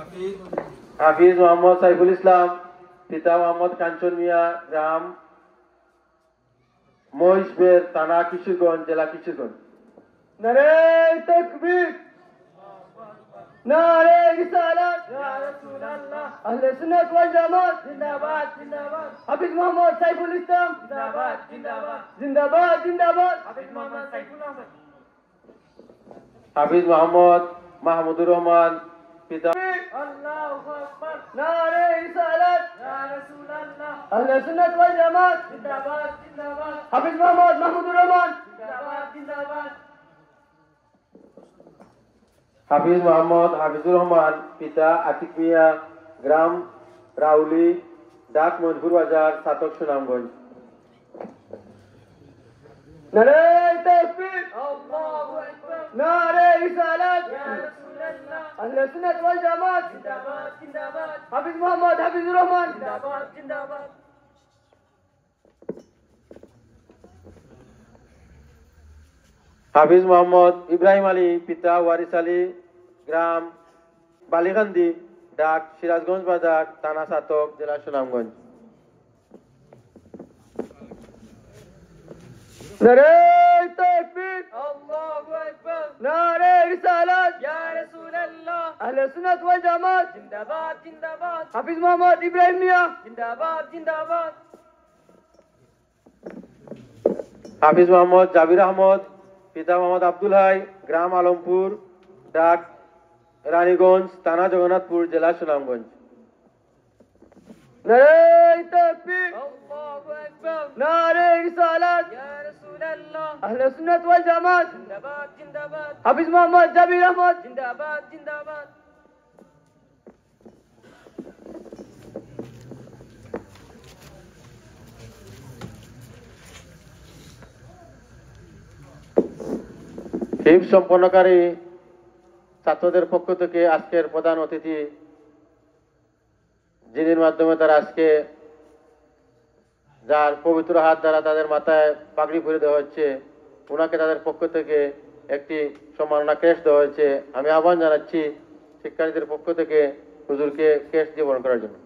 হাফিজ মোহাম্মদ সাইফুল ইসলাম, পিতা মোহাম্মদ কাঞ্চন মিয়া, গ্রাম মহিষবের, থানা কিশোরগঞ্জ, জেলা কিশোরগঞ্জ। নারে তাকবীর, নারে রিসালাত, ইয়া রাসূলুল্লাহ, আহলে সুন্নাত ওয়াল জামাত জিন্দাবাদ জিন্দাবাদ, হাফিজ মোহাম্মদ সাইফুল ইসলাম জিন্দাবাদ জিন্দাবাদ, জিন্দাবাদ জিন্দাবাদ, হাফিজ মোহাম্মদ সাইফুল আহমদ। হাফিজ মোহাম্মদ মাহমুদুর রহমান, পিতা আল্লাহু আকবার, নারে রিসালাত, ইয়া রাসূলুল্লাহ, আহলে সুন্নাত ওয়াল জামাত জিন্দাবাদ জিন্দাবাদ, হাফিজ মোহাম্মদ মাহমুদুর রহমান জিন্দাবাদ জিন্দাবাদ। হাফিজ মোহাম্মদ হাফিজুর রহমান, পিতা আতিক মিয়া, গ্রাম রাউলি, ডাক মজবুর বাজার, ছাতক, সুনামগঞ্জ। নারে তাকবীর, আল্লাহু আকবার, নারে রিসালাত, ইয়া রাসূলুল্লাহ, আহলে সুন্নাত ওয়াল জামাত জিন্দাবাদ জিন্দাবাদ, হাফিজ মোহাম্মদ হাফিজুর রহমান জিন্দাবাদ জিন্দাবাদ। হাফিজ মোহাম্মদ ইব্রাহিম আলী, পিতা ওয়ারিস আলী, গ্রাম বালিকান্দি, ডাক সিরাজগঞ্জ বাজার, থানা ছাতক, জেলা সুনামগঞ্জ। নারে তাকবীর, আল্লাহু আকবার, নারে রিসালাত, ইয়া রাসূলুল্লাহ, আহলে সুন্নাত ওয়াল জামাত জিন্দাবাদ জিন্দাবাদ, হাফিজ মোহাম্মদ ইব্রাহিম মিয়া জিন্দাবাদ জিন্দাবাদ। হাফিজ মোহাম্মদ জাবির আহমদ, পিতা মোহাম্মদ আব্দুল হাই, গ্রাম আলমপুর, ডাক রানীগঞ্জ, থানা জগন্নাথপুর, জেলা সুনামগঞ্জ। নারে তাকবীর, আল্লাহু আকবার, নারে রিসালাত, ইয়া রাসূলুল্লাহ, আহলে সুন্নাত ওয়াল জামাত জিন্দাবাদ জিন্দাবাদ, হাফিজ মোহাম্মদ জাবির আহমদ জিন্দাবাদ জিন্দাবাদ। হিফ সম্পন্নকারী ছাত্রদের পক্ষ থেকে আজকের প্রধান অতিথি, যিনির মাধ্যমে তারা আজকে যার পবিত্র হাত দ্বারা তাদের মাথায় পাগড়ি পরিয়ে দেওয়া হচ্ছে, ওনাকে তাদের পক্ষ থেকে একটি সম্মাননা ক্রেস্ট দেওয়া হয়েছে। আমি আহ্বান জানাচ্ছি শিক্ষার্থীদের পক্ষ থেকে হুজুরকে ক্রেস্ট দিয়ে বরণ করার জন্য।